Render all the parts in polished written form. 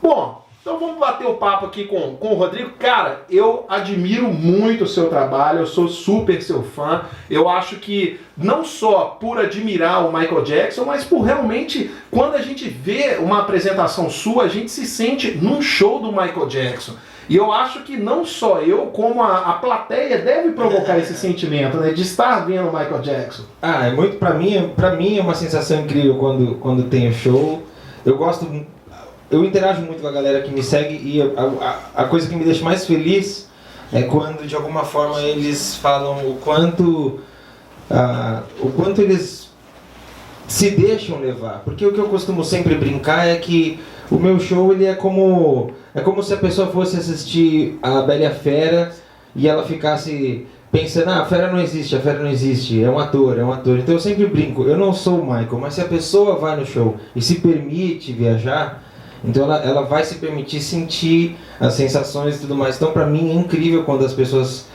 Bom, então vamos bater o papo aqui com o Rodrigo. Cara, eu admiro muito o seu trabalho, eu sou super seu fã. Eu acho que não só por admirar o Michael Jackson, mas por realmente, quando a gente vê uma apresentação sua, a gente se sente num show do Michael Jackson. E eu acho que não só eu, como a plateia deve provocar esse sentimento, né, de estar vendo o Michael Jackson. É muito, pra mim é uma sensação incrível quando tem o show. Eu interajo muito com a galera que me segue e a coisa que me deixa mais feliz é quando de alguma forma eles falam o quanto eles se deixam levar. Porque o que eu costumo sempre brincar é que o meu show ele é como se a pessoa fosse assistir a Bela e a Fera e ela ficasse pensando, a fera não existe, é um ator. Então eu sempre brinco, eu não sou o Michael, mas se a pessoa vai no show e se permite viajar, então ela vai se permitir sentir as sensações e tudo mais. Então pra mim é incrível quando as pessoas,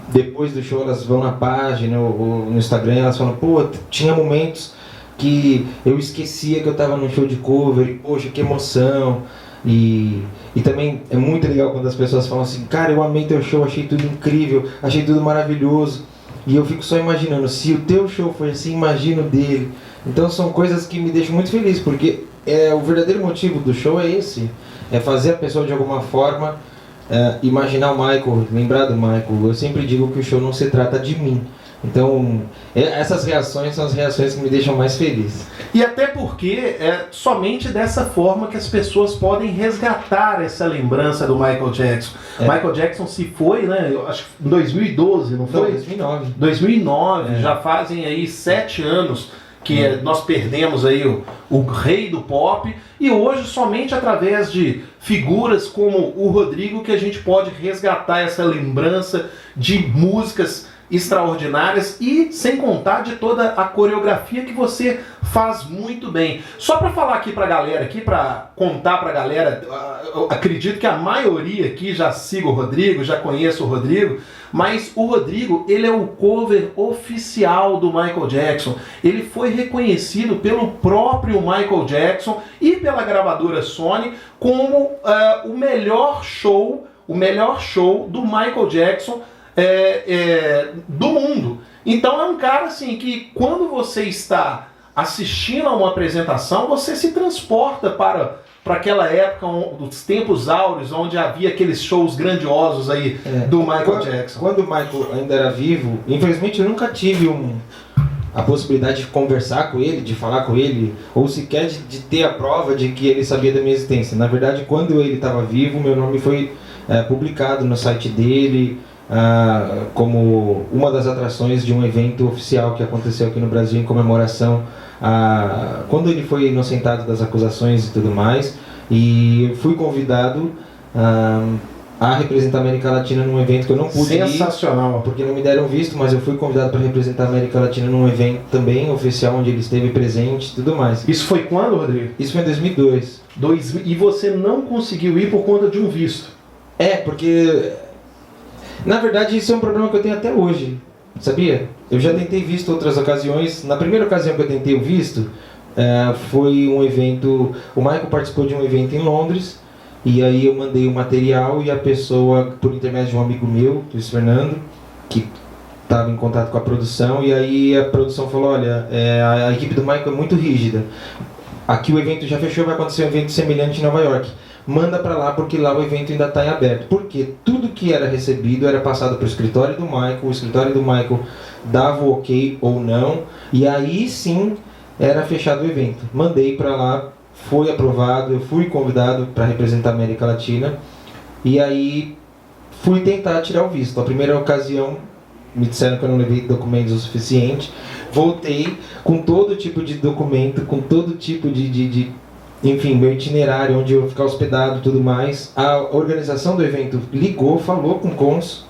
depois do show, elas vão na página ou no Instagram e elas falam, pô, tinha momentos que eu esquecia que eu estava num show de cover, e, poxa, que emoção. E também é muito legal quando as pessoas falam assim, cara, eu amei teu show, achei tudo incrível, achei tudo maravilhoso. E eu fico só imaginando, se o teu show foi assim, imagino o dele. Então são coisas que me deixam muito feliz, porque o verdadeiro motivo do show é esse, é fazer a pessoa de alguma forma imaginar o Michael, lembrar do Michael. Eu sempre digo que o show não se trata de mim. Então, essas reações são as reações que me deixam mais feliz. E até porque é somente dessa forma que as pessoas podem resgatar essa lembrança do Michael Jackson. Michael Jackson se foi, né? Eu acho que em 2012, não foi? 2009. 2009, já fazem aí 7 anos que nós perdemos aí o rei do pop, e hoje somente através de figuras como o Rodrigo que a gente pode resgatar essa lembrança de músicas extraordinárias e sem contar de toda a coreografia que você faz muito bem. Só para falar aqui pra galera, para contar pra galera, eu acredito que a maioria aqui já siga o Rodrigo, já conhece o Rodrigo, mas o Rodrigo, ele é o cover oficial do Michael Jackson. Ele foi reconhecido pelo próprio Michael Jackson e pela gravadora Sony como o melhor show do Michael Jackson do mundo. Então é um cara assim que quando você está assistindo a uma apresentação, você se transporta para aquela época dos tempos áureos, onde havia aqueles shows grandiosos aí do Michael Jackson. Quando o Michael ainda era vivo, infelizmente eu nunca tive a possibilidade de conversar com ele, de falar com ele, ou sequer de ter a prova de que ele sabia da minha existência. Na verdade, quando ele estava vivo, meu nome foi publicado no site dele, como uma das atrações de um evento oficial que aconteceu aqui no Brasil em comemoração quando ele foi inocentado das acusações e tudo mais. E eu fui convidado a representar a América Latina num evento que eu não pude ir, porque não me deram visto, mas eu fui convidado para representar a América Latina num evento também oficial, onde ele esteve presente e tudo mais. Isso foi quando, Rodrigo? Isso foi em 2002. E você não conseguiu ir por conta de um visto? Porque na verdade isso é um problema que eu tenho até hoje, sabia? Eu já tentei visto outras ocasiões. Na primeira ocasião que eu tentei o visto, foi um evento, o Michael participou de um evento em Londres, e aí eu mandei o material e a pessoa, por intermédio de um amigo meu, Luiz Fernando, que estava em contato com a produção, e aí a produção falou, olha, a equipe do Michael é muito rígida, aqui o evento já fechou, vai acontecer um evento semelhante em Nova York. Manda pra lá, porque lá o evento ainda está em aberto. Porque tudo que era recebido era passado para o escritório do Michael, o escritório do Michael dava o ok ou não, e aí sim era fechado o evento. Mandei para lá, foi aprovado, eu fui convidado para representar a América Latina, e aí fui tentar tirar o visto. A primeira ocasião me disseram que eu não levei documentos o suficiente, voltei com todo tipo de documento, com todo tipo enfim, meu itinerário, onde eu ia ficar hospedado e tudo mais. A organização do evento ligou, falou com o cônsul,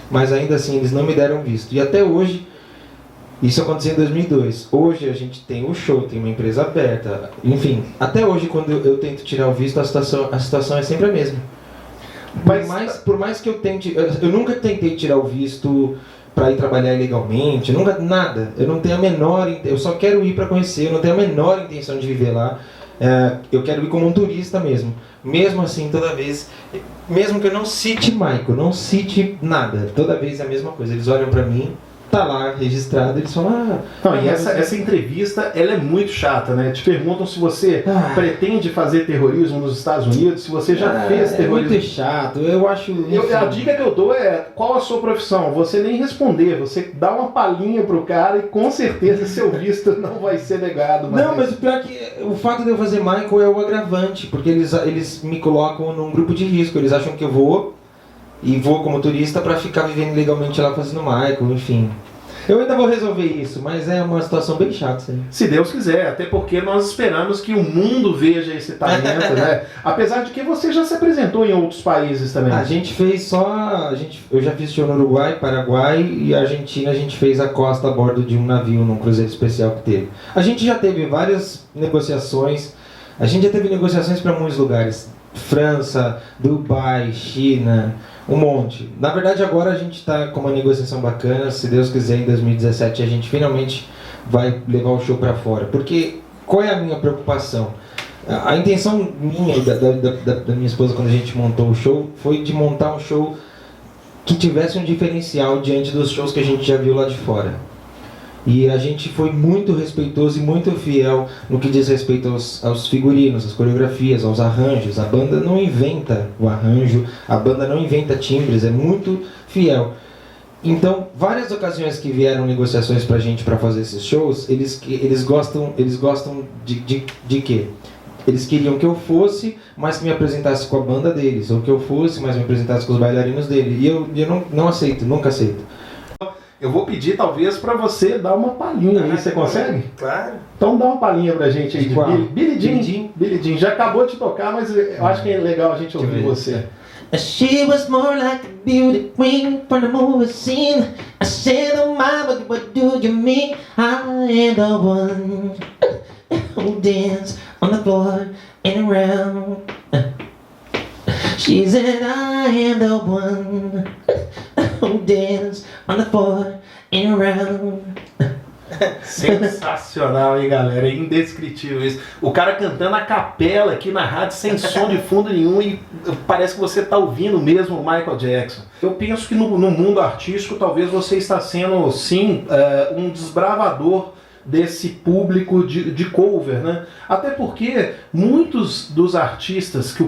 mas ainda assim eles não me deram visto. E até hoje, isso aconteceu em 2002. Hoje a gente tem o show, tem uma empresa aberta, enfim. Até hoje, quando eu tento tirar o visto, a situação é sempre a mesma. Por mais que eu tente, eu nunca tentei tirar o visto para ir trabalhar ilegalmente, nada. Eu não tenho a menor, eu só quero ir para conhecer, eu não tenho a menor intenção de viver lá. Eu quero ir como um turista mesmo, mesmo assim, toda vez, mesmo que eu não cite Michael, não cite nada, toda vez é a mesma coisa. Eles olham pra mim, tá lá registrado, eles falam, Não, e essa entrevista, ela é muito chata, né? Te perguntam se você pretende fazer terrorismo nos Estados Unidos, se você já fez terrorismo. É muito chato, eu acho... A dica que eu dou é, qual a sua profissão? Você nem responder, você dá uma palhinha pro cara e com certeza seu visto não vai ser negado. Não, mas o pior é que o fato de eu fazer Michael é o agravante, porque eles me colocam num grupo de risco, eles acham que eu vou como turista pra ficar vivendo legalmente lá fazendo Michael, enfim. Eu ainda vou resolver isso, mas é uma situação bem chata, sim. Se Deus quiser, até porque nós esperamos que o mundo veja esse talento, né? Apesar de que você já se apresentou em outros países também. A gente fez eu já fiz show no Uruguai, Paraguai e Argentina, a gente fez a costa a bordo de um navio, num cruzeiro especial que teve. A gente já teve várias negociações, para muitos lugares. França, Dubai, China, um monte. Na verdade agora a gente está com uma negociação bacana, se Deus quiser em 2017 a gente finalmente vai levar o show para fora. Porque qual é a minha preocupação? A intenção minha e da minha esposa quando a gente montou o show foi de montar um show que tivesse um diferencial diante dos shows que a gente já viu lá de fora. E a gente foi muito respeitoso e muito fiel no que diz respeito aos figurinos, às coreografias, aos arranjos. A banda não inventa o arranjo, a banda não inventa timbres, é muito fiel. Então, várias ocasiões que vieram negociações pra gente para fazer esses shows, eles gostam de quê? Eles queriam que eu fosse, mas que me apresentasse com a banda deles, ou que eu fosse, mas me apresentasse com os bailarinos dele. E eu não aceito, nunca aceito. Eu vou pedir, talvez, pra você dar uma palhinha aí. Você consegue? Claro. Então dá uma palhinha pra gente aí de Billie Jean. Já acabou de tocar, mas eu acho que é legal a gente ouvir você. She was more like a beauty queen from the movie scene. I said, oh my, what do you mean? I am the one who dance on the floor and around. She said, I am the one who dance on the floor and around. Sensacional, hein, galera? É indescritível isso. O cara cantando a capela aqui na rádio sem som de fundo nenhum e parece que você está ouvindo mesmo o Michael Jackson. Eu penso que no mundo artístico talvez você está sendo, sim, um desbravador desse público de cover, né? Até porque muitos dos artistas que o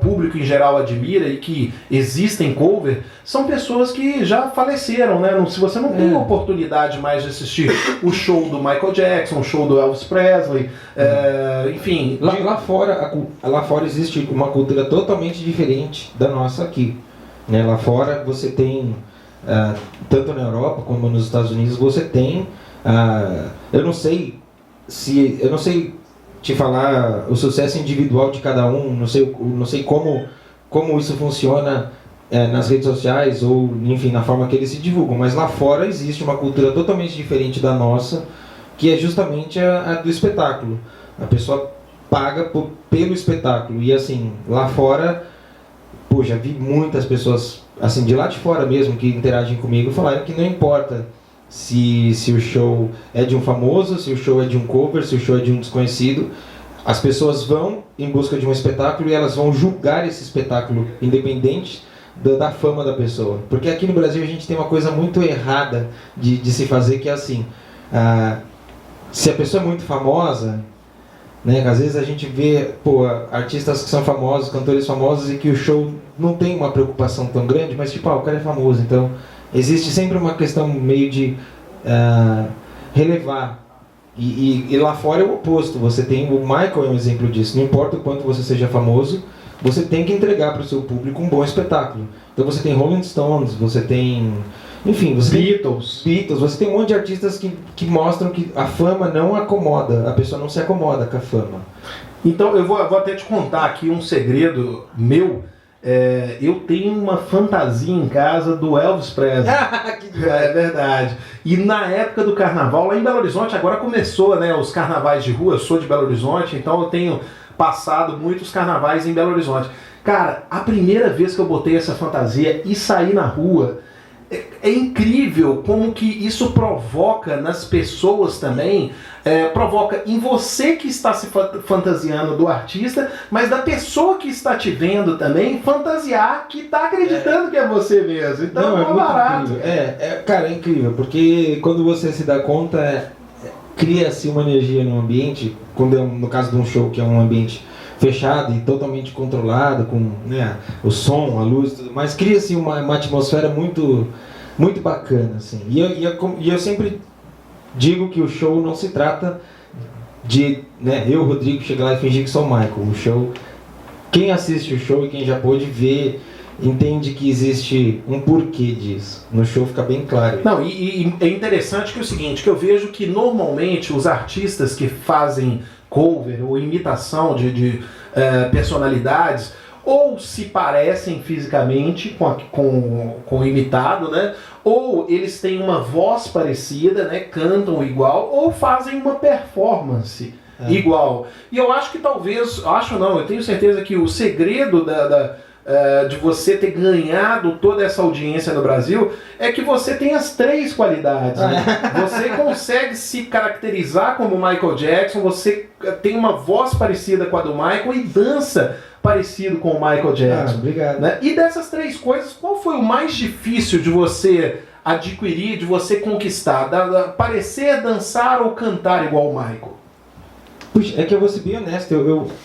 público em geral admira e que existem cover são pessoas que já faleceram, né? Se você não tem oportunidade mais de assistir o show do Michael Jackson, o show do Elvis Presley, enfim... Lá fora existe uma cultura totalmente diferente da nossa aqui, né? Lá fora você tem, tanto na Europa como nos Estados Unidos, você tem eu não sei te falar o sucesso individual de cada um, não sei como isso funciona nas redes sociais ou enfim na forma que eles se divulgam, mas lá fora existe uma cultura totalmente diferente da nossa, que é justamente a do espetáculo. A pessoa paga pelo espetáculo e assim lá fora, já vi muitas pessoas assim de lá de fora mesmo que interagem comigo falarem que não importa se o show é de um famoso, se o show é de um cover, se o show é de um desconhecido, as pessoas vão em busca de um espetáculo e elas vão julgar esse espetáculo independente da fama da pessoa. Porque aqui no Brasil a gente tem uma coisa muito errada de se fazer, que é assim, se a pessoa é muito famosa, né, às vezes a gente vê artistas que são famosos, cantores famosos e que o show não tem uma preocupação tão grande, mas tipo, o cara é famoso, então existe sempre uma questão meio de relevar. E lá fora é o oposto. Você tem o Michael é um exemplo disso. Não importa o quanto você seja famoso, você tem que entregar para o seu público um bom espetáculo. Então você tem Rolling Stones, você tem... Enfim, você Beatles, você tem um monte de artistas que mostram que a fama não acomoda. A pessoa não se acomoda com a fama. Então eu vou até te contar aqui um segredo meu. Eu tenho uma fantasia em casa do Elvis Presley. É verdade. E na época do carnaval, lá em Belo Horizonte, agora começou, né, os carnavais de rua. Eu sou de Belo Horizonte, então eu tenho passado muitos carnavais em Belo Horizonte. Cara, a primeira vez que eu botei essa fantasia e saí na rua, é incrível como que isso provoca nas pessoas também, provoca em você que está se fantasiando do artista, mas da pessoa que está te vendo também fantasiar, que está acreditando que é você mesmo. Então Não, é barato. Incrível. Cara, é incrível, porque quando você se dá conta, cria-se uma energia no ambiente, quando no caso de um show que é um ambiente fechado e totalmente controlado, com, né, o som, a luz e tudo mais, cria-se uma atmosfera muito, muito bacana, assim. E eu sempre digo que o show não se trata de, né, eu, Rodrigo, chegar lá e fingir que sou o Michael. O show, quem assiste o show e quem já pôde ver, entende que existe um porquê disso. No show fica bem claro. Não, e é interessante que é o seguinte, que eu vejo que normalmente os artistas que fazem cover ou imitação de personalidades, ou se parecem fisicamente com o imitado, né? Ou eles têm uma voz parecida, né? Cantam igual, ou fazem uma performance igual. E eu acho que talvez, eu tenho certeza que o segredo de você ter ganhado toda essa audiência no Brasil é que você tem as três qualidades, né? Você consegue se caracterizar como Michael Jackson, você tem uma voz parecida com a do Michael e dança parecido com o Michael Jackson. Obrigado. Né? E dessas três coisas, qual foi o mais difícil de você adquirir, de você conquistar? Parecer, dançar ou cantar igual o Michael? Puxa, é que eu vou ser bem honesto,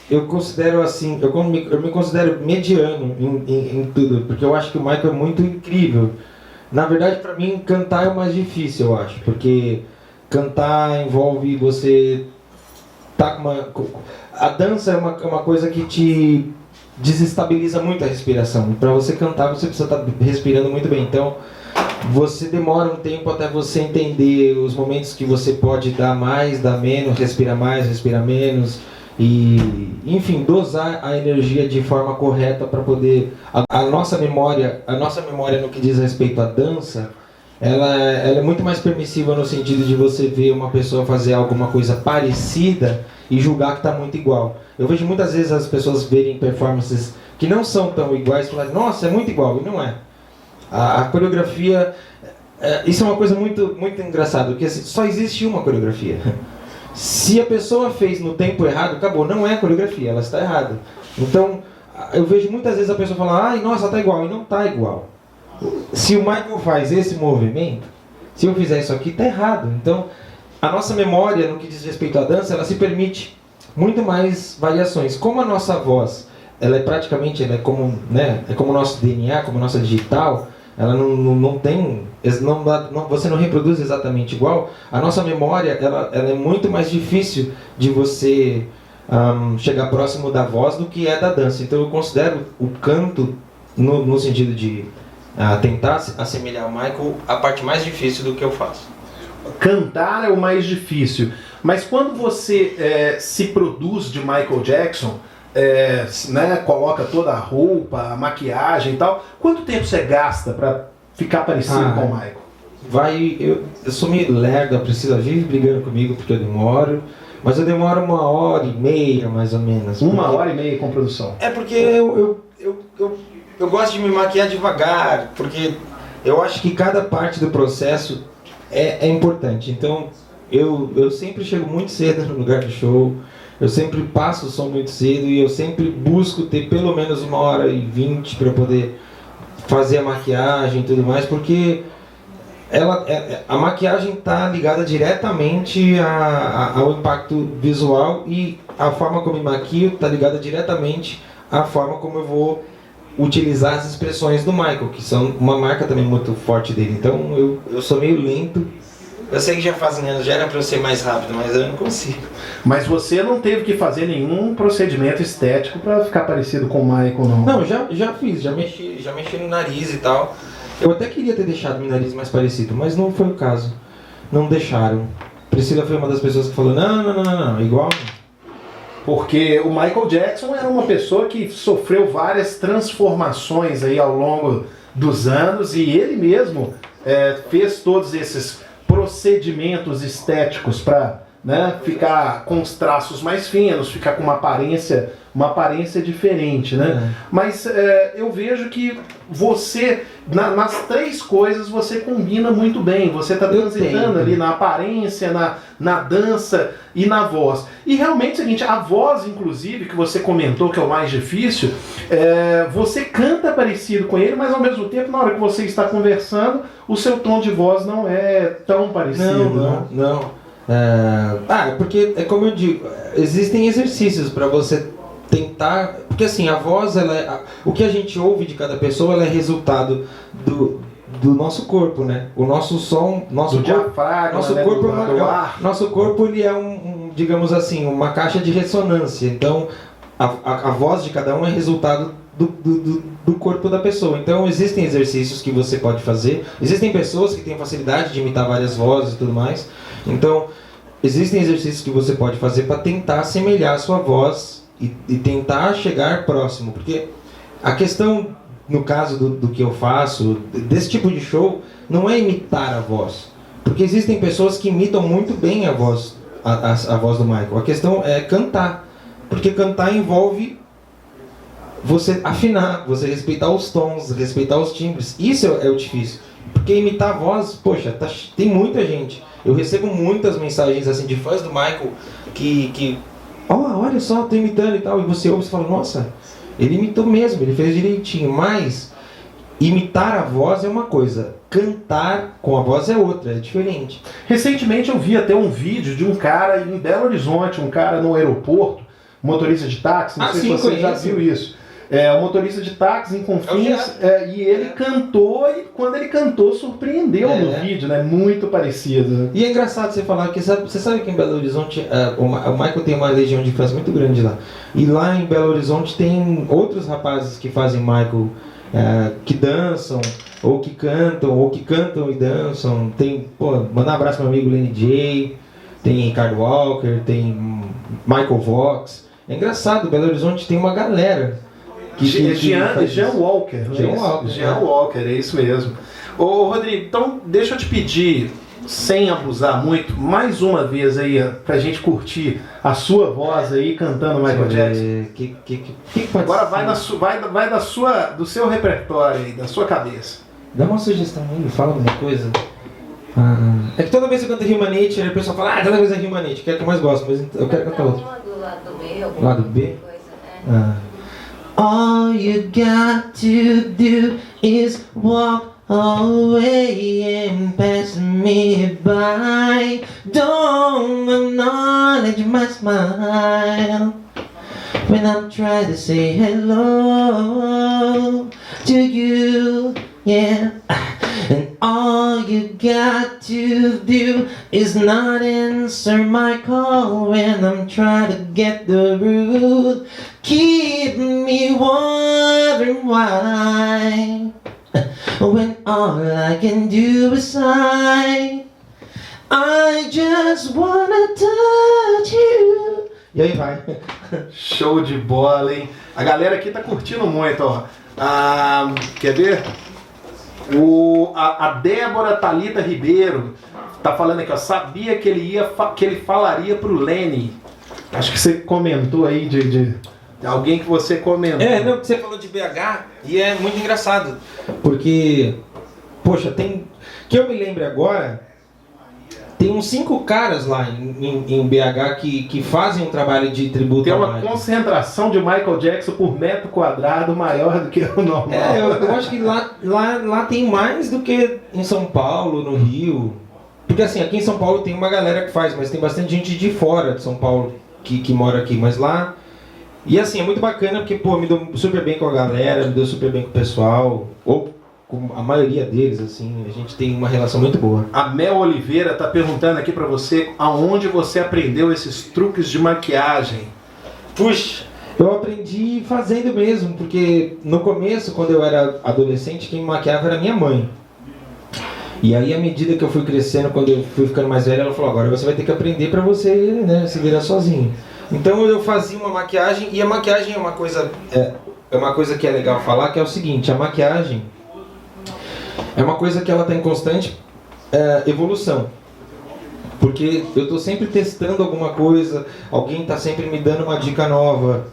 eu considero assim, eu me considero mediano em tudo, porque eu acho que o Michael é muito incrível. Na verdade, pra mim, cantar é o mais difícil, eu acho, porque cantar envolve você tá a dança é uma coisa que te desestabiliza muito a respiração. E pra você cantar, você precisa estar respirando muito bem. Então, você demora um tempo até você entender os momentos que você pode dar mais, dar menos, respirar mais, respirar menos. E, enfim, dosar a energia de forma correta para poder... A nossa memória no que diz respeito à dança, ela é muito mais permissiva no sentido de você ver uma pessoa fazer alguma coisa parecida e julgar que está muito igual. Eu vejo muitas vezes as pessoas verem performances que não são tão iguais e falarem, nossa, é muito igual, e não é. A coreografia, isso é uma coisa muito, muito engraçada, porque assim, só existe uma coreografia. Se a pessoa fez no tempo errado, acabou, não é coreografia, ela está errada. Então, eu vejo muitas vezes a pessoa falar, ai, nossa, tá igual, e não tá igual. Se o Michael faz esse movimento, se eu fizer isso aqui, tá errado. Então, a nossa memória, no que diz respeito à dança, ela se permite muito mais variações. Como a nossa voz, ela é praticamente, ela é como, né, é como o nosso DNA, como a nossa digital, ela não tem, você não reproduz exatamente igual. A nossa memória, ela é muito mais difícil de você chegar próximo da voz do que é da dança. Então eu considero o canto, no sentido de tentar assemelhar o Michael, a parte mais difícil do que eu faço. Cantar é o mais difícil, mas quando você se produz de Michael Jackson, né, coloca toda a roupa, a maquiagem e tal, quanto tempo você gasta para ficar parecido com o Michael? Eu sou meio lerdo, a Priscila vive brigando comigo porque eu demoro, mas eu demoro 1h30 mais ou menos. 1h30 com produção? É porque eu gosto de me maquiar devagar, porque eu acho que cada parte do processo é importante. Então eu sempre chego muito cedo no lugar do show, eu sempre passo o som muito cedo e eu sempre busco ter pelo menos 1h20 para poder fazer a maquiagem e tudo mais, porque a maquiagem está ligada diretamente ao impacto visual, e a forma como eu maquio está ligada diretamente à forma como eu vou utilizar as expressões do Michael, que são uma marca também muito forte dele. Então eu sou meio lento. Eu sei que já fazem anos, já era para eu ser mais rápido, mas eu não consigo. Mas você não teve que fazer nenhum procedimento estético para ficar parecido com o Michael, não? Não, já fiz, já mexi no nariz e tal. Eu até queria ter deixado meu nariz mais parecido, mas não foi o caso. Não deixaram. Priscila foi uma das pessoas que falou, não, igual. Porque o Michael Jackson era uma pessoa que sofreu várias transformações aí ao longo dos anos, e ele mesmo fez todos esses procedimentos estéticos para, né, ficar com os traços mais finos, ficar com uma aparência uma aparência diferente, né? Mas eu vejo que você, nas três coisas, você combina muito bem. Você está transitando ali na aparência, na dança e na voz. E realmente é o seguinte, a voz, inclusive, que você comentou que é o mais difícil, você canta parecido com ele, mas ao mesmo tempo, na hora que você está conversando, o seu tom de voz não é tão parecido. Não. Porque é como eu digo, existem exercícios para você tentar, porque assim, a voz, o que a gente ouve de cada pessoa, ela é resultado do nosso corpo, né? O nosso som, nosso diafragma, nosso corpo ele é digamos assim, uma caixa de ressonância. Então, a voz de cada um é resultado do corpo da pessoa. Então, existem exercícios que você pode fazer. Existem pessoas que têm facilidade de imitar várias vozes e tudo mais. Então, existem exercícios que você pode fazer para tentar assemelhar a sua voz e tentar chegar próximo. Porque a questão, no caso do que eu faço, desse tipo de show, não é imitar a voz. Porque existem pessoas que imitam muito bem a voz do Michael. A questão é cantar. Porque cantar envolve você afinar, você respeitar os tons, respeitar os timbres. Isso é o difícil. Porque imitar a voz, poxa, tem muita gente. Eu recebo muitas mensagens assim de fãs do Michael que olha só, tô imitando e tal. E você ouve e fala, nossa, ele imitou mesmo, ele fez direitinho. Mas imitar a voz é uma coisa, cantar com a voz é outra, é diferente. Recentemente eu vi até um vídeo de um cara em Belo Horizonte, um cara no aeroporto, motorista de táxi, não sei se você já viu isso. O motorista de táxi em Confins, e ele cantou, e quando ele cantou, surpreendeu no vídeo, né? Muito parecido. E é engraçado você falar, que você sabe que em Belo Horizonte, o Michael tem uma legião de fãs muito grande lá. E lá em Belo Horizonte tem outros rapazes que fazem Michael, que dançam, ou que cantam e dançam. Tem, manda um abraço pro meu amigo Lenny J, tem Ricardo Walker, tem Michael Vox. É engraçado, Belo Horizonte tem uma galera. Jean Walker, Jean Walker, é isso mesmo. Ô Rodrigo, então deixa eu te pedir, sem abusar muito, mais uma vez aí, pra gente curtir a sua voz aí cantando Michael Jackson. Agora vai do seu repertório aí, da sua cabeça. Dá uma sugestão aí, fala alguma coisa. É que toda vez que eu canto Human Nature, a pessoa fala, toda vez é Human Nature, que é o que eu mais gosto, mas eu quero cantar outra. Do lado B, lado B? Coisa, All you got to do is walk away and pass me by. Don't acknowledge my smile when I'm trying to say hello to you, yeah. And all you got to do is not answer my call when I'm trying to get the root. Keep me wondering why, when all I can do is sigh. I just wanna touch you. E aí vai. Show de bola, hein? A galera aqui tá curtindo muito, ó. Quer ver? A Débora Thalita Ribeiro tá falando aqui, ó. Sabia que ele falaria pro Lenny. Acho que você comentou aí de alguém que você comentou. Não, você falou de BH e é muito engraçado. Porque, poxa, que eu me lembro agora, tem uns 5 caras lá em BH que fazem um trabalho de tributo. Tem uma concentração de Michael Jackson por metro quadrado maior do que o normal. Eu acho que lá tem mais do que em São Paulo, no Rio. Porque assim, aqui em São Paulo tem uma galera que faz, mas tem bastante gente de fora de São Paulo que mora aqui. Mas lá... E assim, é muito bacana porque, me deu super bem com a galera, me deu super bem com o pessoal. Ou com a maioria deles, assim, a gente tem uma relação muito boa. A Mel Oliveira tá perguntando aqui pra você aonde você aprendeu esses truques de maquiagem. Puxa, eu aprendi fazendo mesmo, porque no começo, quando eu era adolescente, quem me maquiava era minha mãe. E aí, à medida que eu fui crescendo, quando eu fui ficando mais velho, ela falou, agora você vai ter que aprender pra você, né, se virar sozinho. Então eu fazia uma maquiagem, e a maquiagem é uma coisa que é legal falar, que é o seguinte, a maquiagem é uma coisa que ela está em constante evolução. Porque eu estou sempre testando alguma coisa, alguém está sempre me dando uma dica nova.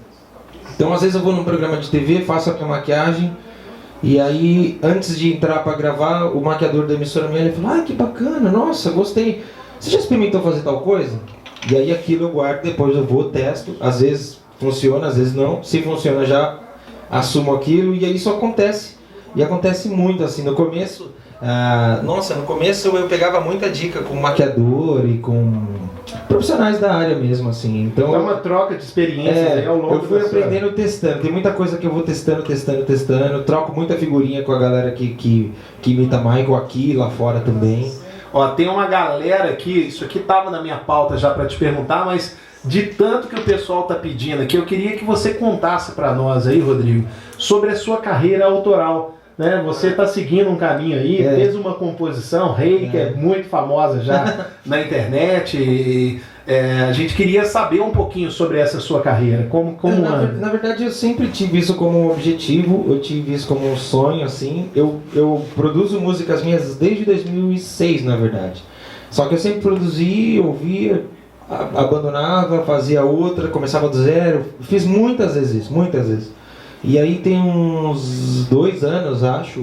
Então, às vezes eu vou num programa de TV, faço a minha maquiagem, e aí, antes de entrar para gravar, o maquiador da emissora me olha e fala: que bacana, nossa, gostei. Você já experimentou fazer tal coisa? E aí aquilo eu guardo, depois eu vou, testo, às vezes funciona, às vezes não. Se funciona, já assumo aquilo, e aí isso acontece. E acontece muito, assim, no começo... no começo eu pegava muita dica com maquiador e com profissionais da área mesmo, assim. Então, é uma troca de experiências aí ao longo eu fui aprendendo testando. Tem muita coisa que eu vou testando. Troco muita figurinha com a galera que imita Michael aqui, lá fora também. Ó, tem uma galera aqui, isso aqui tava na minha pauta já para te perguntar, mas de tanto que o pessoal tá pedindo aqui, eu queria que você contasse para nós aí, Rodrigo, sobre a sua carreira autoral. Né? Você está seguindo um caminho aí, fez uma composição, Rei, que é muito famosa já na internet. E, a gente queria saber um pouquinho sobre essa sua carreira. Como na verdade, eu sempre tive isso como um objetivo, eu tive isso como um sonho, assim. Eu produzo músicas minhas desde 2006, na verdade. Só que eu sempre produzi, ouvia, abandonava, fazia outra, começava do zero. Fiz muitas vezes isso, muitas vezes. E aí tem uns 2 anos, acho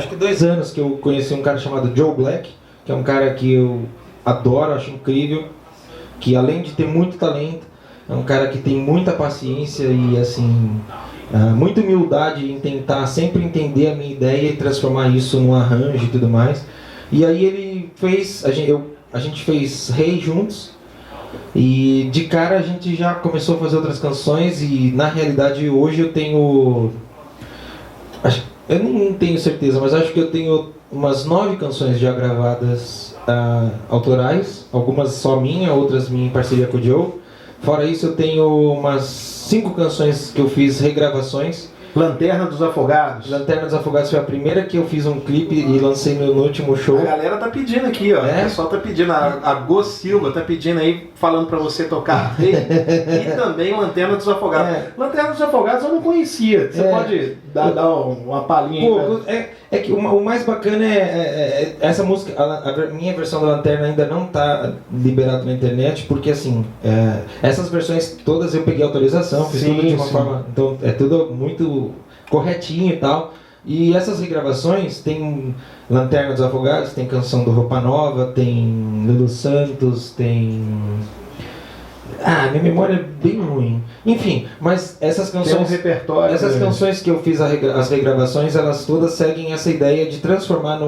que 2 anos que eu conheci um cara chamado Joe Black, que é um cara que eu adoro, acho incrível, que além de ter muito talento, é um cara que tem muita paciência e assim, muita humildade em tentar sempre entender a minha ideia e transformar isso num arranjo e tudo mais. E aí ele fez, a gente fez Rei juntos. E de cara a gente já começou a fazer outras canções e na realidade hoje eu tenho... Eu nem tenho certeza, mas acho que eu tenho umas 9 canções já gravadas autorais. Algumas só minha, outras minha em parceria com o Joe. Fora isso eu tenho umas 5 canções que eu fiz regravações. Lanterna dos Afogados. Lanterna dos Afogados foi a primeira que eu fiz um clipe e lancei no último show. A galera tá pedindo aqui, ó. O pessoal tá pedindo. A Go Silva tá pedindo aí, falando pra você tocar Rei e também Lanterna dos Afogados. Lanterna dos Afogados eu não conhecia. Você pode dar uma palhinha aí? É que o mais bacana é essa música, a minha versão da Lanterna ainda não tá liberada na internet, porque assim, essas versões todas eu peguei autorização, fiz tudo de uma forma, então é tudo muito corretinho e tal. E essas regravações tem Lanterna dos Afogados, tem canção do Roupa Nova, tem Lulu Santos, tem... minha memória é bem ruim. Enfim, mas essas canções... Tem um repertório. Essas canções que eu fiz as regravações, elas todas seguem essa ideia de transformar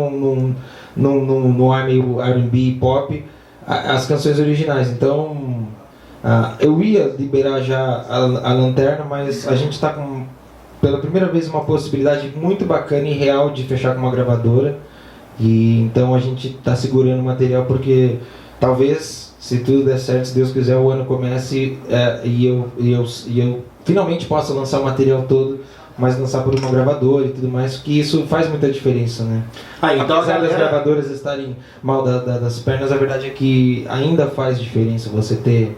no ar meio R&B pop as canções originais. Então, eu ia liberar já a Lanterna, mas a gente está com, pela primeira vez, uma possibilidade muito bacana e real de fechar com uma gravadora. E então a gente está segurando o material porque talvez, se tudo der certo, se Deus quiser, o ano comece e eu finalmente possa lançar o material todo, mas lançar por uma gravadora e tudo mais, que isso faz muita diferença, né? Então apesar das gravadoras estarem mal das pernas, a verdade é que ainda faz diferença você ter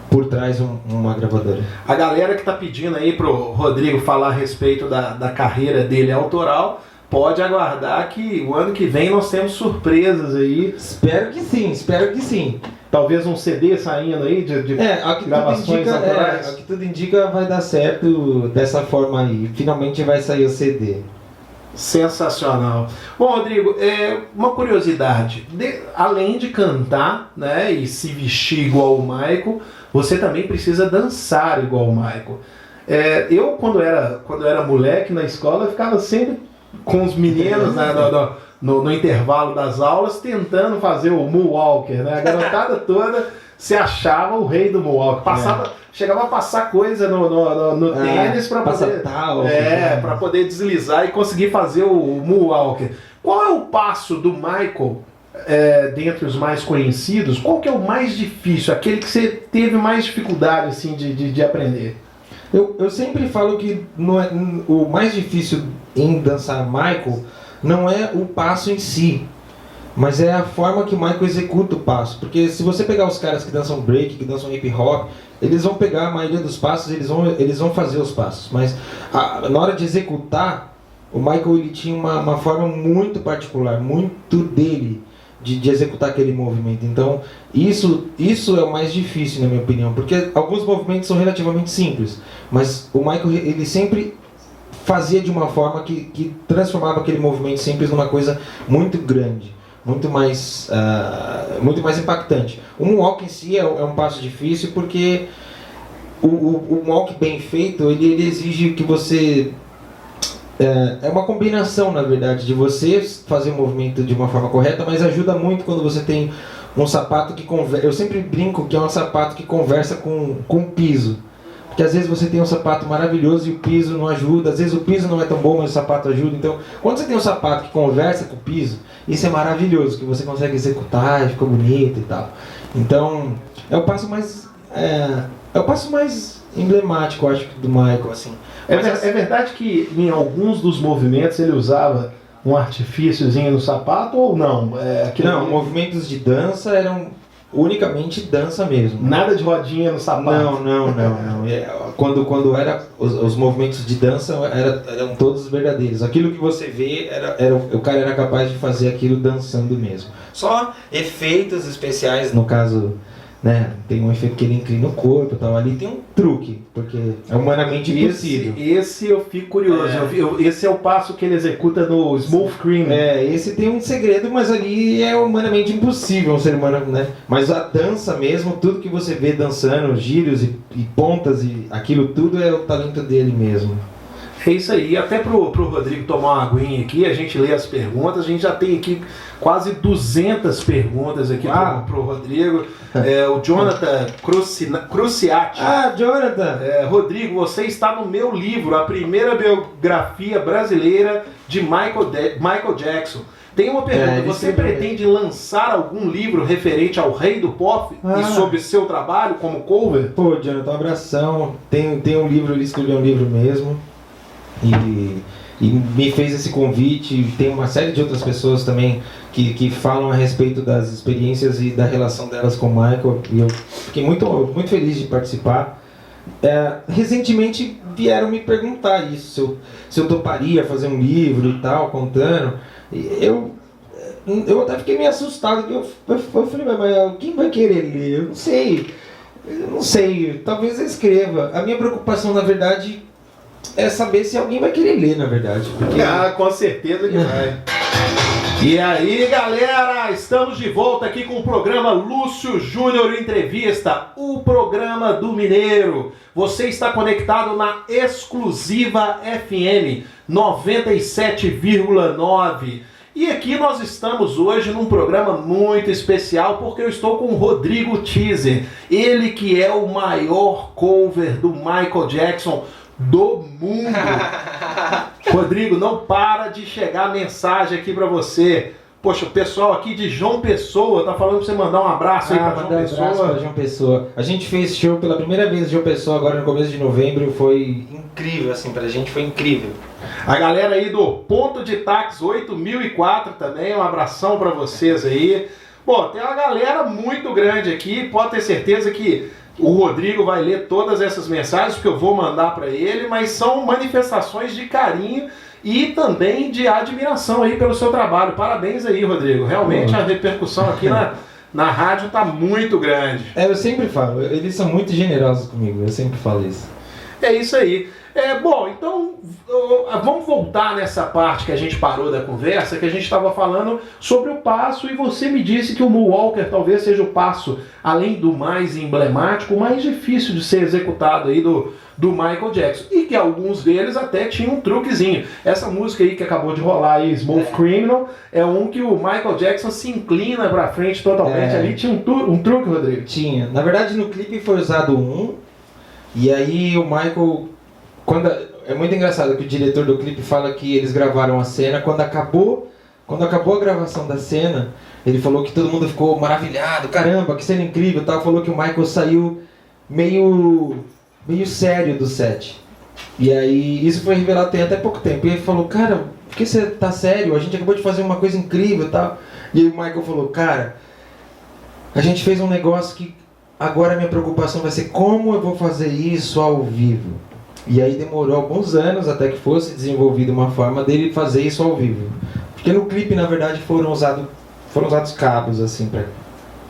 por trás uma gravadora. A galera que está pedindo aí pro Rodrigo falar a respeito da carreira dele autoral, pode aguardar que o ano que vem nós temos surpresas aí. Espero que sim. Talvez um CD saindo aí de gravações autorais. O que tudo indica vai dar certo dessa forma aí. Finalmente vai sair o CD. Sensacional. Bom, Rodrigo, uma curiosidade. Além de cantar, né, e se vestir igual o Michael, você também precisa dançar igual o Michael. Eu, quando era moleque na escola, eu ficava sempre com os meninos no intervalo das aulas tentando fazer o Moonwalker, né? A garotada toda se achava o rei do Moonwalker. Chegava a passar coisa no tênis para poder, para poder deslizar e conseguir fazer o Moonwalker. Qual é o passo do Michael dentre os mais conhecidos? Qual que é o mais difícil? Aquele que você teve mais dificuldade assim, de aprender? Eu sempre falo que o mais difícil em dançar Michael não é o passo em si, mas é a forma que o Michael executa o passo. Porque se você pegar os caras que dançam break, que dançam hip hop, eles vão pegar a maioria dos passos, eles vão fazer os passos. Mas na hora de executar, o Michael ele tinha uma forma muito particular, muito dele. de executar aquele movimento. Então, isso é o mais difícil, na minha opinião, porque alguns movimentos são relativamente simples, mas o Michael, ele sempre fazia de uma forma que transformava aquele movimento simples numa coisa muito grande, muito mais impactante. O moonwalk em si é um passo difícil, porque o moonwalk bem feito, ele exige que você... É uma combinação, na verdade, de você fazer o movimento de uma forma correta, mas ajuda muito quando você tem um sapato que conversa. Eu sempre brinco que é um sapato que conversa com o piso. Porque às vezes você tem um sapato maravilhoso e o piso não ajuda, às vezes o piso não é tão bom, mas o sapato ajuda. Então, quando você tem um sapato que conversa com o piso, isso é maravilhoso, que você consegue executar e fica bonito e tal. Então, é o passo mais emblemático, eu acho, do Michael, assim. É verdade que em alguns dos movimentos ele usava um artifíciozinho no sapato ou não? Não, movimentos de dança eram unicamente dança mesmo. Nada de rodinha no sapato? Não. Quando era os movimentos de dança eram todos verdadeiros. Aquilo que você vê, o cara era capaz de fazer aquilo dançando mesmo. Só efeitos especiais, no caso... Né? Tem um efeito que ele inclina o corpo e tal. Ali tem um truque, porque é humanamente impossível. Esse eu fico curioso. Esse é o passo que ele executa no Smooth Cream. Esse tem um segredo, mas ali é humanamente impossível um ser humano, né? Mas a dança mesmo, tudo que você vê dançando, giros e pontas e aquilo tudo é o talento dele mesmo. É isso aí. E até pro Rodrigo tomar uma aguinha aqui, a gente lê as perguntas. A gente já tem aqui quase 200 perguntas aqui pro Rodrigo. O Jonathan Cruciati. Jonathan! Rodrigo, você está no meu livro, a primeira biografia brasileira de Michael Jackson. Tem uma pergunta, você pretende lançar algum livro referente ao rei do pop e sobre seu trabalho como cover? Pô, Jonathan, um abração. Tem um livro, ele escreveu um livro mesmo. E me fez esse convite. Tem uma série de outras pessoas também que falam a respeito das experiências e da relação delas com o Michael, e eu fiquei muito, muito feliz de participar. Recentemente vieram me perguntar isso, se eu toparia fazer um livro e tal, contando. Eu até fiquei meio assustado, eu falei, mas quem vai querer ler? Eu não sei, talvez eu escreva. A minha preocupação, na verdade, é saber se alguém vai querer ler, na verdade. Porque... com certeza que vai. E aí, galera, estamos de volta aqui com o programa Lúcio Júnior Entrevista, o programa do Mineiro. Você está conectado na Exclusiva FM 97,9. E aqui nós estamos hoje num programa muito especial porque eu estou com o Rodrigo Teaser, ele que é o maior cover do Michael Jackson do mundo. Rodrigo, não para de chegar mensagem aqui pra você. Poxa, o pessoal aqui de João Pessoa tá falando pra você mandar um abraço aí pra João Pessoa. Um abraço pra João Pessoa. A gente fez show pela primeira vez em João Pessoa agora no começo de novembro. Foi incrível, assim, pra gente foi incrível. A galera aí do Ponto de Táxi 8004 também, um abração pra vocês aí. Bom, tem uma galera muito grande aqui, pode ter certeza que o Rodrigo vai ler todas essas mensagens, porque eu vou mandar para ele, mas são manifestações de carinho e também de admiração aí pelo seu trabalho. Parabéns aí, Rodrigo. Realmente a repercussão aqui na rádio está muito grande. Eu sempre falo, eles são muito generosos comigo, eu sempre falo isso. É isso aí. Bom, então vamos voltar nessa parte que a gente parou da conversa, que a gente estava falando sobre o passo, e você me disse que o Moonwalker talvez seja o passo, além do mais emblemático, o mais difícil de ser executado aí do Michael Jackson, e que alguns deles até tinham um truquezinho. Essa música aí que acabou de rolar aí, Smooth Criminal, é um que o Michael Jackson se inclina pra frente totalmente. Ali tinha um truque, Rodrigo? Tinha. Na verdade, no clipe foi usado e aí o Michael... É muito engraçado que o diretor do clipe fala que eles gravaram a cena, quando acabou a gravação da cena, ele falou que todo mundo ficou maravilhado, caramba, que cena incrível, tal. Falou que o Michael saiu meio sério do set. E aí isso foi revelado tem até pouco tempo. E ele falou, cara, por que você tá sério? A gente acabou de fazer uma coisa incrível e tal. E aí o Michael falou, cara, a gente fez um negócio que agora a minha preocupação vai ser como eu vou fazer isso ao vivo. E aí demorou alguns anos até que fosse desenvolvida uma forma dele fazer isso ao vivo. Porque no clipe, na verdade, foram usados foram usados cabos assim para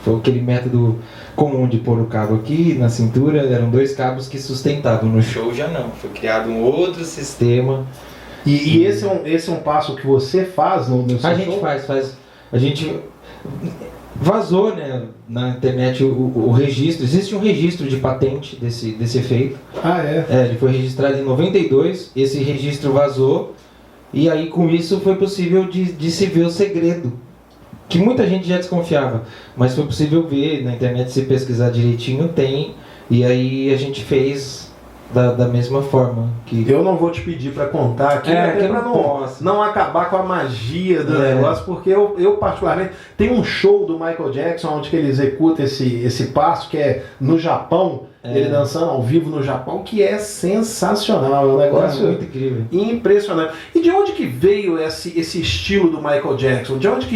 foi aquele método comum de pôr o cabo aqui na cintura, eram 2 cabos que sustentavam. No show já não, foi criado um outro sistema. E esse é um passo que você faz no seu A gente show? faz. A gente vazou, né, na internet o registro. Existe um registro de patente desse efeito. Ah, é? Ele foi registrado em 92. Esse registro vazou. E aí com isso foi possível de se ver o segredo. Que muita gente já desconfiava. Mas foi possível ver na internet, se pesquisar direitinho, tem. E aí a gente fez da mesma forma. Que Eu não vou te pedir para contar aqui, até que eu para não posso. não acabar com a magia do negócio, porque eu particularmente... Tem um show do Michael Jackson onde que ele executa esse passo, que é no Japão, ele dançando ao vivo no Japão, que é sensacional, é um negócio muito incrível. impressionante. E de onde que veio esse estilo do Michael Jackson? De onde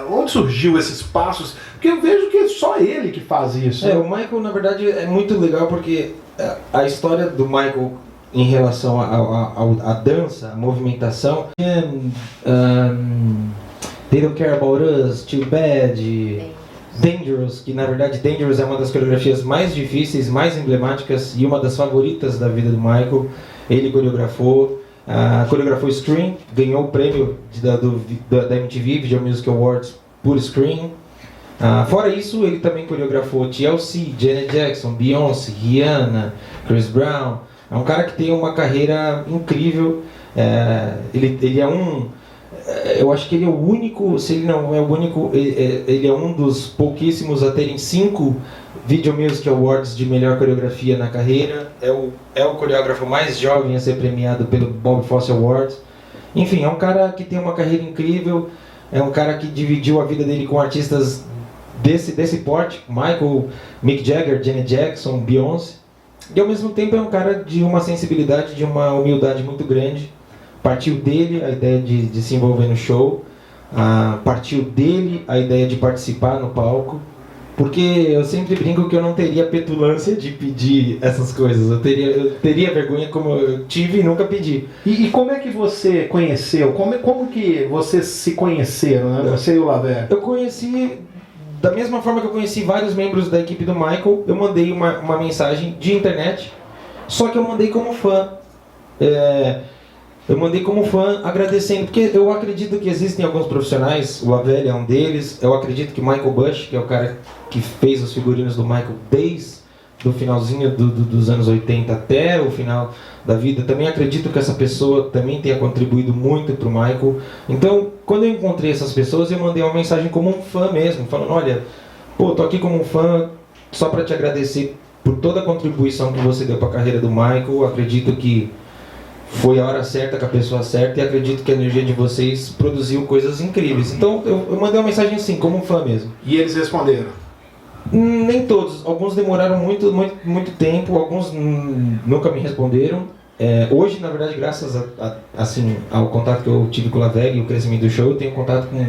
onde surgiu esses passos? Porque eu vejo que é só ele que faz isso. O Michael, na verdade, é muito legal porque a história do Michael em relação à dança, à movimentação, They Don't Care About Us, Too Bad, Dangerous, que na verdade Dangerous é uma das coreografias mais difíceis, mais emblemáticas e uma das favoritas da vida do Michael. Ele coreografou Scream, ganhou o prêmio da MTV Video Music Awards por Scream. Fora isso, ele também coreografou TLC, Janet Jackson, Beyoncé, Rihanna, Chris Brown. É um cara que tem uma carreira incrível. Ele é eu acho que ele é o único, se ele não é o único, ele é um dos pouquíssimos a terem 5 Video Music Awards de melhor coreografia na carreira. É o coreógrafo mais jovem a ser premiado pelo Bob Fosse Awards. Enfim, é um cara que tem uma carreira incrível. É um cara que dividiu a vida dele com artistas desse porte, Michael, Mick Jagger, Janet Jackson, Beyoncé. E ao mesmo tempo é um cara de uma sensibilidade, de uma humildade muito grande. Partiu dele a ideia de se envolver no show, partiu dele a ideia de participar no palco, porque eu sempre brinco que eu não teria petulância de pedir essas coisas, eu teria vergonha como eu tive e nunca pedi. E como é que você conheceu? Como que vocês se conheceram, né? Você e o Laverne? Eu conheci, da mesma forma que eu conheci vários membros da equipe do Michael, eu mandei uma mensagem de internet, só que eu mandei como fã. Eu mandei como fã agradecendo, porque eu acredito que existem alguns profissionais, o Lavelle é um deles, eu acredito que Michael Bush, que é o cara que fez os figurinos do Michael desde o finalzinho dos anos 80 até o final da vida, também acredito que essa pessoa também tenha contribuído muito para o Michael. Então, quando eu encontrei essas pessoas, eu mandei uma mensagem como um fã mesmo, falando, olha, tô aqui como um fã só para te agradecer por toda a contribuição que você deu para a carreira do Michael, acredito que foi a hora certa com a pessoa certa e acredito que a energia de vocês produziu coisas incríveis. Então eu mandei uma mensagem assim, como um fã mesmo. E eles responderam? Nem todos. Alguns demoraram muito tempo, alguns nunca me responderam. Hoje, na verdade, graças assim, ao contato que eu tive com o Lavelle e o crescimento do show, eu tenho contato com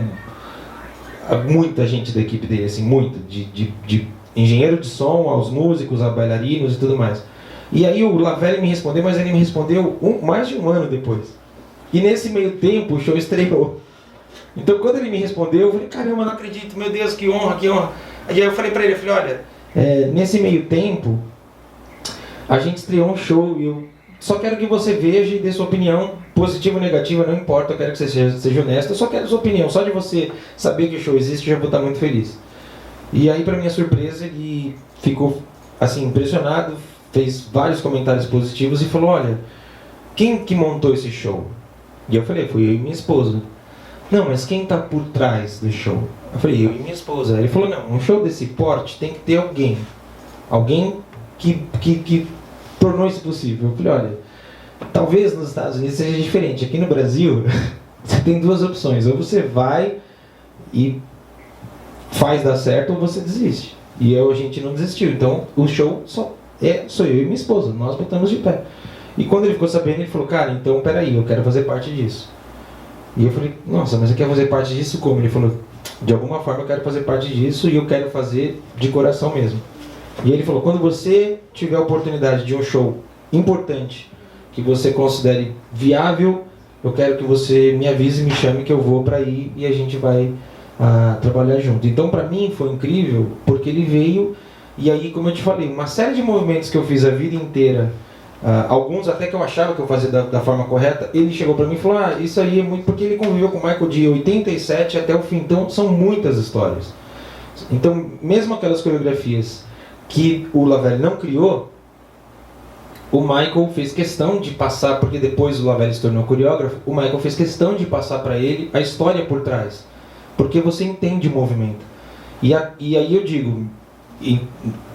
muita gente da equipe dele, assim, muito. De engenheiro de som, aos músicos, a bailarinos e tudo mais. E aí o Lavelle me respondeu, mas ele me respondeu mais de um ano depois. E nesse meio tempo o show estreou. Então quando ele me respondeu, eu falei, caramba, não acredito, meu Deus, que honra, que honra. Aí eu falei pra ele, olha, nesse meio tempo, a gente estreou um show e eu só quero que você veja e dê sua opinião, positiva ou negativa, não importa, eu quero que você seja honesto, eu só quero sua opinião, só de você saber que o show existe, eu já vou estar muito feliz. E aí, pra minha surpresa, ele ficou assim, impressionado, fez vários comentários positivos e falou, olha, quem que montou esse show? E eu falei, fui eu e minha esposa. Não, mas quem está por trás do show? Eu falei, eu e minha esposa. Ele falou, não, um show desse porte tem que ter alguém que tornou isso possível. Eu falei, olha, talvez nos Estados Unidos seja diferente. Aqui no Brasil, você tem 2 opções, ou você vai e faz dar certo, ou você desiste. E a gente não desistiu, então o show sou eu e minha esposa, nós botamos de pé. E quando ele ficou sabendo, ele falou, cara, então peraí, eu quero fazer parte disso. E eu falei, nossa, mas você quer fazer parte disso como? Ele falou, de alguma forma eu quero fazer parte disso e eu quero fazer de coração mesmo. E ele falou, quando você tiver a oportunidade de um show importante, que você considere viável, eu quero que você me avise, me chame que eu vou pra ir e a gente vai a trabalhar junto. Então, para mim, foi incrível, porque ele veio, e aí, como eu te falei, uma série de movimentos que eu fiz a vida inteira, alguns até que eu achava que eu fazia da forma correta, ele chegou para mim e falou, isso aí é muito... Porque ele conviveu com o Michael de 87 até o fim, então são muitas histórias. Então, mesmo aquelas coreografias que o Lavelle não criou, o Michael fez questão de passar, porque depois o Lavelle se tornou coreógrafo, o Michael fez questão de passar para ele a história por trás, porque você entende o movimento. E aí eu digo,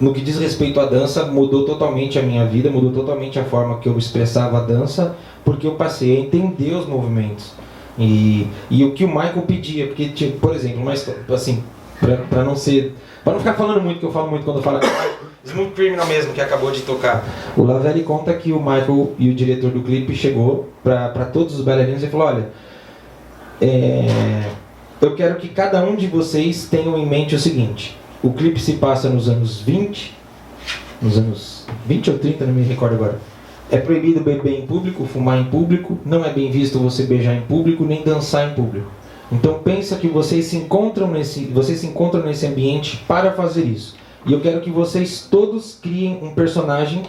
no que diz respeito à dança, mudou totalmente a minha vida, mudou totalmente a forma que eu expressava a dança, porque eu passei a entender os movimentos. E o que o Michael pedia, porque, tipo, por exemplo, mas assim, para não ficar falando muito, que eu falo muito quando eu falo Smooth Criminal mesmo, que acabou de tocar. O Lavelle conta que o Michael e o diretor do clipe chegou para todos os bailarinos e falou, olha, eu quero que cada um de vocês tenham em mente o seguinte, o clipe se passa nos anos 20 ou 30, não me recordo agora. É proibido beber em público, fumar em público, não é bem visto você beijar em público, nem dançar em público. Então pensa que vocês se encontram nesse ambiente para fazer isso. E eu quero que vocês todos criem um personagem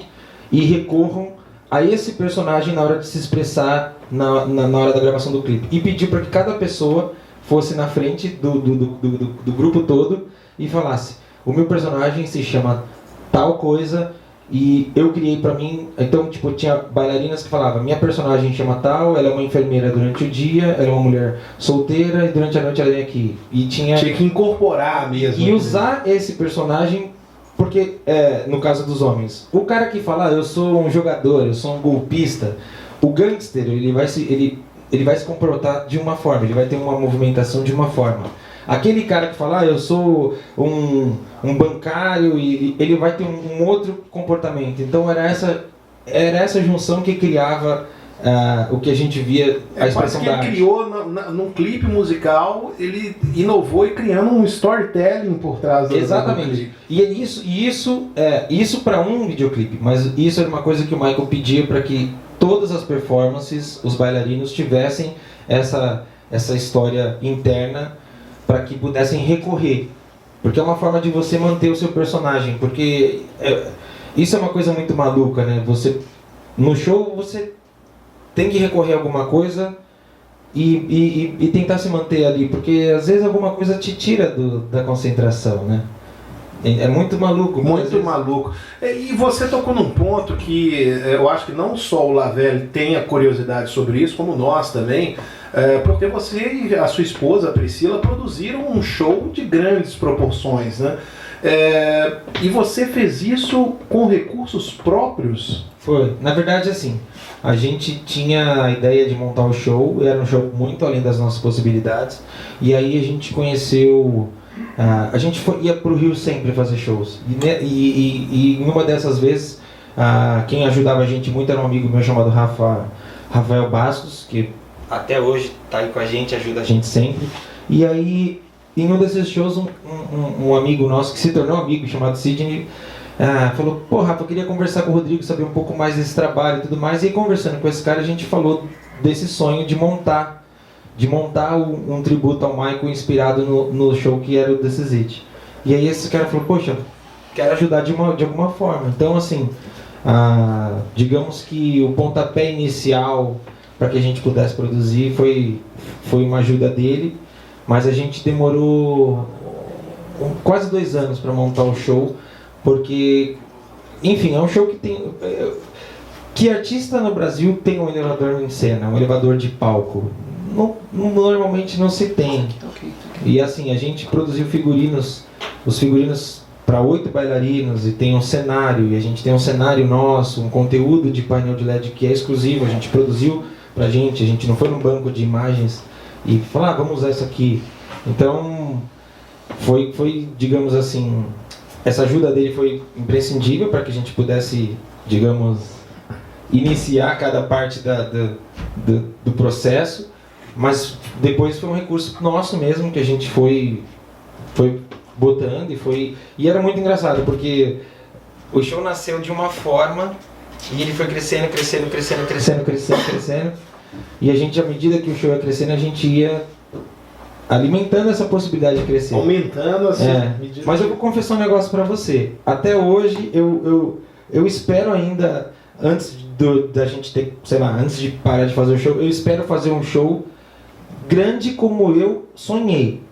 e recorram a esse personagem na hora de se expressar na hora da gravação do clipe. E pedir para que cada pessoa fosse na frente do grupo todo e falasse, o meu personagem se chama tal coisa e eu criei pra mim. Então, tipo, tinha bailarinas que falavam, minha personagem chama tal, ela é uma enfermeira durante o dia, ela é uma mulher solteira e durante a noite ela vem aqui. E tinha que incorporar mesmo. E usar esse personagem, porque, no caso dos homens, o cara que fala, eu sou um jogador, eu sou um golpista, o gangster, ele vai se comportar de uma forma, ele vai ter uma movimentação de uma forma. Aquele cara que fala, eu sou um bancário, e ele vai ter um outro comportamento. Então era essa junção que criava o que a gente via, a expressão da arte. Ele criou num clipe musical, ele inovou e criando um storytelling por trás do clipe. Exatamente. E isso para um videoclipe, mas isso era uma coisa que o Michael pedia para que todas as performances, os bailarinos tivessem essa história interna, para que pudessem recorrer, porque é uma forma de você manter o seu personagem, porque isso é uma coisa muito maluca, né? No show você tem que recorrer a alguma coisa e tentar se manter ali, porque às vezes alguma coisa te tira da concentração, né? É muito maluco. Muito maluco. E você tocou num ponto que eu acho que não só o Lavelle tem a curiosidade sobre isso, como nós também, porque você e a sua esposa, a Priscila, produziram um show de grandes proporções, né? E você fez isso com recursos próprios? Foi. Na verdade, assim, a gente tinha a ideia de montar o show, era um show muito além das nossas possibilidades, e aí a gente conheceu... a gente ia para o Rio sempre fazer shows, e em uma dessas vezes, quem ajudava a gente muito era um amigo meu chamado Rafael Bastos, que até hoje está aí com a gente, ajuda a gente sempre. E aí, em um desses shows, um amigo nosso, que se tornou amigo, chamado Sidney, falou, pô, Rafa, eu queria conversar com o Rodrigo, saber um pouco mais desse trabalho e tudo mais. E aí, conversando com esse cara, a gente falou desse sonho de montar um tributo ao Michael inspirado no show que era o This Is It. E aí esse cara falou, poxa, quero ajudar de alguma forma. Então, assim, digamos que o pontapé inicial para que a gente pudesse produzir foi uma ajuda dele, mas a gente demorou quase 2 anos para montar o show, porque, enfim, é um show que tem... Que artista no Brasil tem um elevador em cena, um elevador de palco? Normalmente não se tem. E assim, a gente produziu os figurinos para 8 bailarinos, e tem um cenário, e a gente tem um cenário nosso, um conteúdo de painel de LED que é exclusivo, a gente produziu pra gente, a gente não foi num banco de imagens e falou, vamos usar isso aqui. Então, foi, digamos assim, essa ajuda dele foi imprescindível para que a gente pudesse, digamos, iniciar cada parte do processo, mas depois foi um recurso nosso mesmo, que a gente foi botando e era muito engraçado, porque o show nasceu de uma forma e ele foi crescendo, e a gente, à medida que o show ia crescendo, a gente ia alimentando essa possibilidade de crescer. Aumentando assim. É. Mas eu vou confessar um negócio pra você. Até hoje eu espero ainda, antes da gente ter, sei lá, antes de parar de fazer o show, eu espero fazer um show grande como eu sonhei.